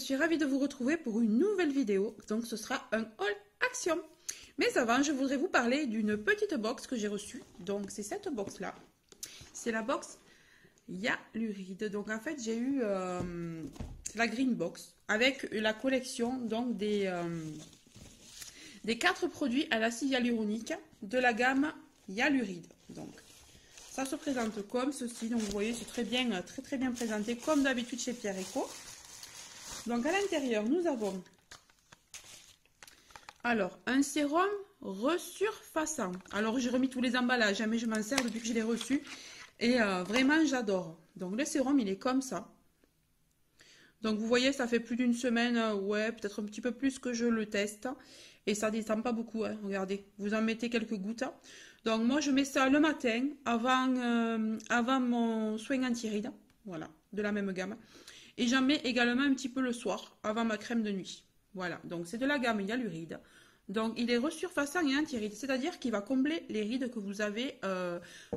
suis ravie de vous retrouver pour une nouvelle vidéo. Donc ce sera un haul action. Mais avant, je voudrais vous parler d'une petite box que j'ai reçue. Donc c'est cette box là. C'est la box Hyaluride. Donc en fait j'ai eu la green box avec la collection donc des 4 produits à l'acide hyaluronique de la gamme Hyaluride. Donc ça se présente comme ceci. Donc vous voyez, c'est très bien présenté comme d'habitude chez Pierre Eco. Donc à l'intérieur, nous avons alors un sérum resurfaçant. Alors j'ai remis tous les emballages, mais je m'en sers depuis que je l'ai reçu. Et vraiment j'adore. Donc le sérum, il est comme ça. Donc vous voyez, ça fait plus d'une semaine, ouais, peut-être un petit peu plus que je le teste. Et ça descend pas beaucoup, hein, regardez. Vous en mettez quelques gouttes. Donc moi je mets ça le matin avant mon soin anti-rides. Voilà, de la même gamme. Et j'en mets également un petit peu le soir, avant ma crème de nuit. Voilà, donc c'est de la gamme Hyaluride. Donc il est resurfaçant et anti-rides, c'est-à-dire qu'il va combler les rides que vous avez,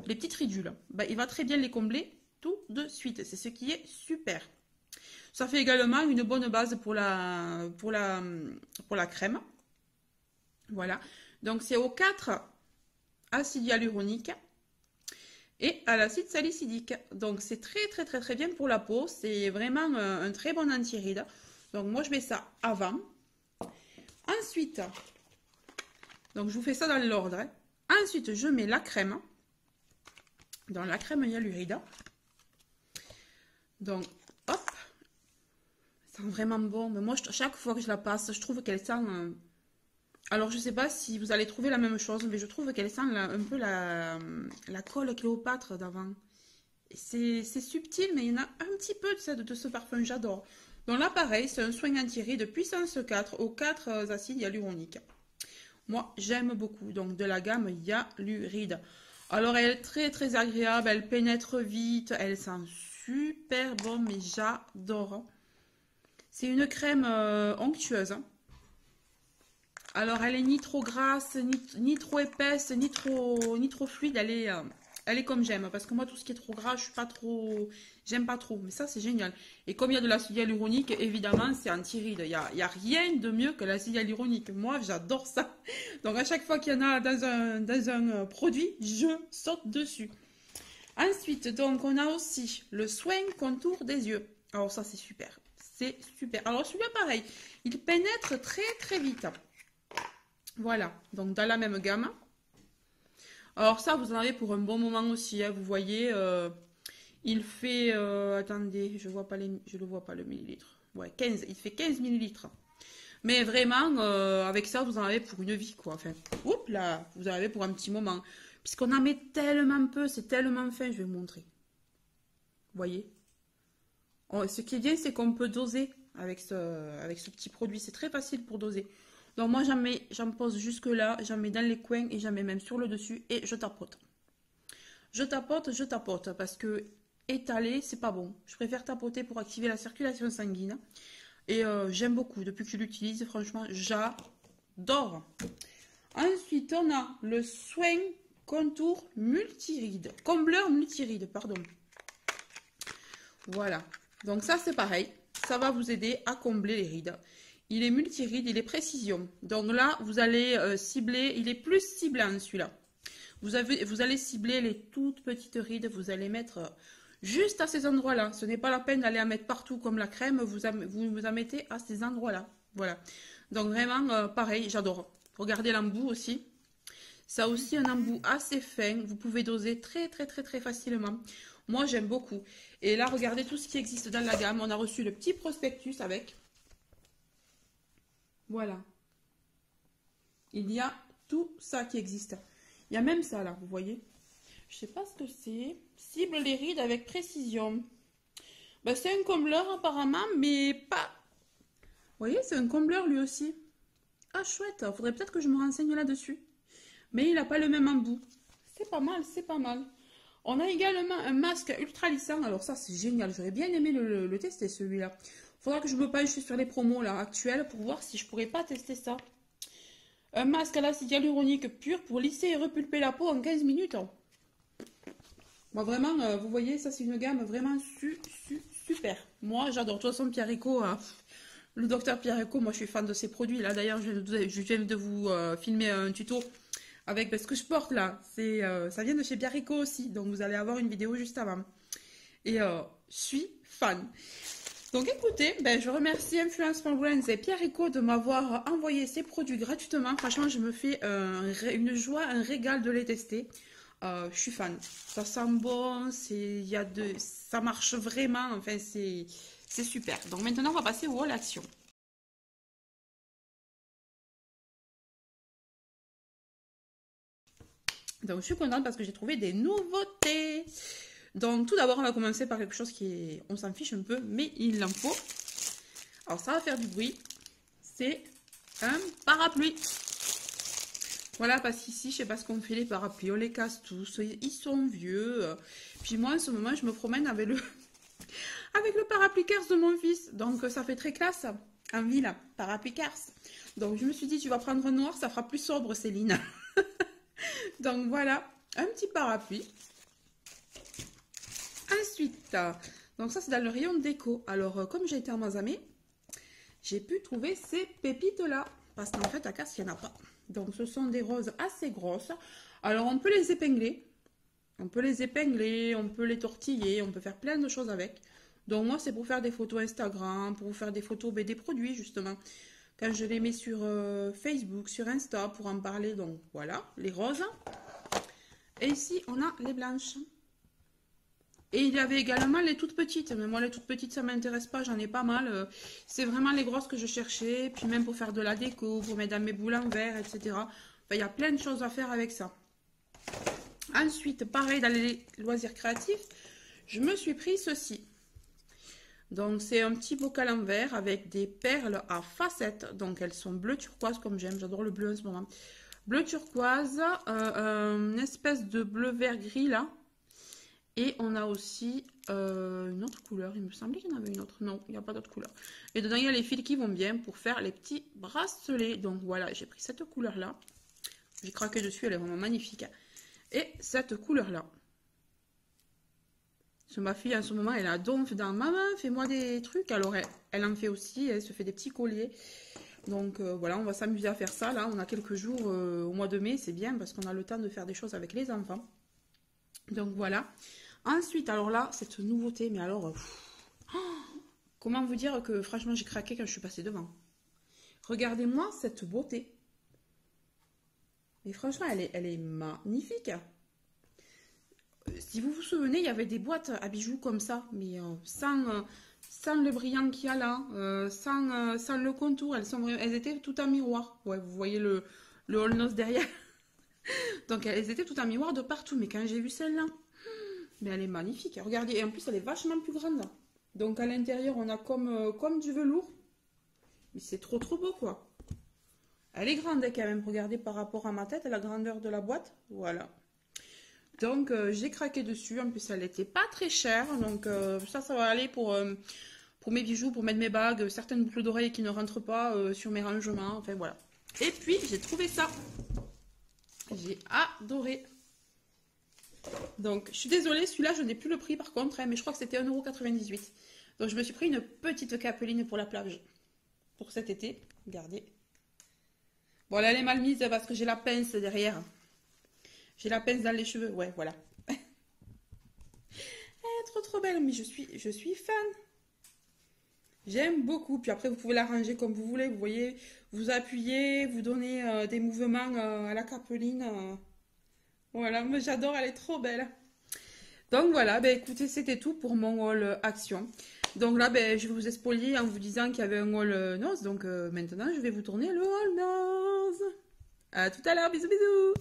les petites ridules. Ben, il va très bien les combler tout de suite, c'est ce qui est super. Ça fait également une bonne base pour la crème. Voilà, donc c'est aux 4 acides hyaluroniques et à l'acide salicylique. Donc c'est très bien pour la peau. C'est vraiment un très bon anti-rides. Donc moi je mets ça avant. Ensuite, donc je vous fais ça dans l'ordre. Hein. Ensuite je mets la crème. Dans la crème Hyaluride. Donc hop. Ça sent vraiment bon. Mais moi chaque fois que je la passe, je trouve qu'elle sent... Alors, je ne sais pas si vous allez trouver la même chose, mais je trouve qu'elle sent un peu la colle Cléopâtre d'avant. C'est subtil, mais il y en a un petit peu de ce parfum, j'adore. Donc là, pareil, c'est un soin anti-rides puissance 4 aux 4 acides hyaluroniques. Moi, j'aime beaucoup, donc de la gamme Hyaluride. Alors, elle est très agréable, elle pénètre vite, elle sent super bon, mais j'adore. C'est une crème onctueuse. Alors, elle est ni trop grasse, ni trop épaisse, ni trop fluide. Elle est comme j'aime. Parce que moi, tout ce qui est trop gras, je suis pas trop... J'aime pas trop. Mais ça, c'est génial. Et comme il y a de l'acide hyaluronique, évidemment, c'est anti-rides. Il y a rien de mieux que l'acide hyaluronique. Moi, j'adore ça. Donc, à chaque fois qu'il y en a dans un produit, je saute dessus. Ensuite, donc, on a aussi le soin contour des yeux. Alors, ça, c'est super. C'est super. Alors, celui-là, pareil. Il pénètre très vite. Voilà, donc dans la même gamme. Alors ça, vous en avez pour un bon moment aussi. Hein, vous voyez, il fait... attendez, je le vois pas le millilitre. Ouais, 15, il fait 15 millilitres. Mais vraiment, avec ça, vous en avez pour une vie, quoi. Enfin, oups là, vous en avez pour un petit moment. Puisqu'on en met tellement peu, c'est tellement fin, je vais vous montrer. Vous voyez, ce qui est bien, c'est qu'on peut doser avec ce petit produit. C'est très facile pour doser. Donc moi j'en pose jusque là, j'en mets dans les coins et j'en mets même sur le dessus et je tapote. Je tapote parce que étaler c'est pas bon. Je préfère tapoter pour activer la circulation sanguine. Et j'aime beaucoup, depuis que je l'utilise, franchement j'adore. Ensuite on a le soin contour multiride, combleur multiride, pardon. Voilà, donc ça c'est pareil, ça va vous aider à combler les rides. Il est multiride, il est précision. Donc là, vous allez cibler, il est plus ciblant celui-là. Vous allez cibler les toutes petites rides, vous allez mettre juste à ces endroits-là. Ce n'est pas la peine d'aller en mettre partout comme la crème, vous en mettez à ces endroits-là. Voilà. Donc vraiment, pareil, j'adore. Regardez l'embout aussi. Ça a aussi un embout assez fin. Vous pouvez doser très facilement. Moi, j'aime beaucoup. Et là, regardez tout ce qui existe dans la gamme. On a reçu le petit prospectus avec. Voilà. Il y a tout ça qui existe. Il y a même ça là, vous voyez. Je sais pas ce que c'est. Cible les rides avec précision. Ben, c'est un combleur apparemment, mais pas... Vous voyez, c'est un combleur lui aussi. Ah, chouette. Faudrait peut-être que je me renseigne là-dessus. Mais il n'a pas le même embout. C'est pas mal, c'est pas mal. On a également un masque ultra lissant. Alors ça, c'est génial. J'aurais bien aimé le tester celui-là. Faudra que je me penche sur les promos là, actuelles pour voir si je pourrais pas tester ça. Un masque à l'acide hyaluronique pur pour lisser et repulper la peau en 15 minutes. Moi vraiment, vous voyez, ça c'est une gamme vraiment super. Moi j'adore. De toute façon, Pierre Eco, Le docteur Pierre Eco, moi je suis fan de ces produits là. D'ailleurs, je viens de vous filmer un tuto avec ce que je porte là. Ça vient de chez Pierre Eco aussi, donc vous allez avoir une vidéo juste avant. Et je suis fan. Donc écoutez, je remercie Influence for Brands et Pierre Eco de m'avoir envoyé ces produits gratuitement. Franchement, je me fais une joie, un régal de les tester. Je suis fan. Ça sent bon, ça marche vraiment. Enfin, c'est super. Donc maintenant, on va passer au haul action. Donc je suis contente parce que j'ai trouvé des nouveautés. Donc tout d'abord, on va commencer par quelque chose on s'en fiche un peu, mais il en faut. Alors ça va faire du bruit. C'est un parapluie. Voilà, parce qu'ici, je sais pas ce qu'on fait les parapluies, on les casse tous, ils sont vieux. Puis moi, en ce moment, je me promène avec le parapluie Cars de mon fils. Donc ça fait très classe en ville, parapluie Cars. Donc je me suis dit, tu vas prendre un noir, ça fera plus sobre, Céline. Donc voilà, un petit parapluie. Ensuite, donc ça c'est dans le rayon déco. Alors comme j'ai été en Mazamé, j'ai pu trouver ces pépites-là. Parce qu'en fait, à Casse, il n'y en a pas. Donc ce sont des roses assez grosses. Alors on peut les épingler. On peut les tortiller, on peut faire plein de choses avec. Donc moi c'est pour faire des photos Instagram, pour faire des photos des produits justement. Quand je les mets sur Facebook, sur Insta pour en parler. Donc voilà, les roses. Et ici on a les blanches. Et il y avait également les toutes petites. Mais moi les toutes petites ça m'intéresse pas, j'en ai pas mal. C'est vraiment les grosses que je cherchais. Puis même pour faire de la déco, pour mettre dans mes boules en verre, etc. Enfin, il y a plein de choses à faire avec ça. Ensuite, pareil dans les loisirs créatifs, je me suis pris ceci. Donc c'est un petit bocal en verre avec des perles à facettes. Donc elles sont bleu turquoise comme j'aime, j'adore le bleu en ce moment. Bleu turquoise, une espèce de bleu vert gris là. Et on a aussi une autre couleur, il me semblait qu'il y en avait une autre. Non, il n'y a pas d'autre couleur. Et dedans il y a les fils qui vont bien pour faire les petits bracelets. Donc voilà, j'ai pris cette couleur là. J'ai craqué dessus, elle est vraiment magnifique. Et cette couleur là. Ma fille en ce moment elle a donf dans maman fais-moi des trucs. Alors elle en fait aussi, elle se fait des petits colliers. Donc voilà, on va s'amuser à faire ça là. On a quelques jours au mois de mai, c'est bien parce qu'on a le temps de faire des choses avec les enfants. Donc voilà. Ensuite, alors là, cette nouveauté, mais alors comment vous dire que franchement j'ai craqué quand je suis passée devant. Regardez-moi cette beauté. Mais franchement elle est magnifique. Si vous vous souvenez, il y avait des boîtes à bijoux comme ça, mais sans le brillant qu'il y a là, sans le contour. Elles étaient toutes en miroir. Ouais, vous voyez le hall nose derrière. Donc elles étaient toutes en miroir de partout. Mais quand j'ai vu celle-là, mais elle est magnifique. Regardez, et en plus elle est vachement plus grande. Donc à l'intérieur, on a comme du velours. Mais c'est trop beau quoi. Elle est grande quand même. Regardez par rapport à ma tête, la grandeur de la boîte. Voilà. Donc j'ai craqué dessus, en plus elle n'était pas très chère, donc ça va aller pour mes bijoux, pour mettre mes bagues, certaines boucles d'oreilles qui ne rentrent pas sur mes rangements, enfin voilà. Et puis j'ai trouvé ça, j'ai adoré. Donc je suis désolée, celui-là je n'ai plus le prix par contre, hein, mais je crois que c'était 1,98 €. Donc je me suis pris une petite capeline pour la plage, pour cet été, regardez. Bon là elle est mal mise parce que j'ai la pince derrière. J'ai la pince dans les cheveux, ouais, voilà. Elle est trop belle, mais je suis fan. J'aime beaucoup. Puis après, vous pouvez l'arranger comme vous voulez. Vous voyez, vous appuyez, vous donnez des mouvements à la capeline. Voilà, moi j'adore, elle est trop belle. Donc voilà, écoutez, c'était tout pour mon haul action. Donc là, je vais vous spolier en vous disant qu'il y avait un haul nose. Donc maintenant, je vais vous tourner le haul nose. À tout à l'heure, bisous bisous.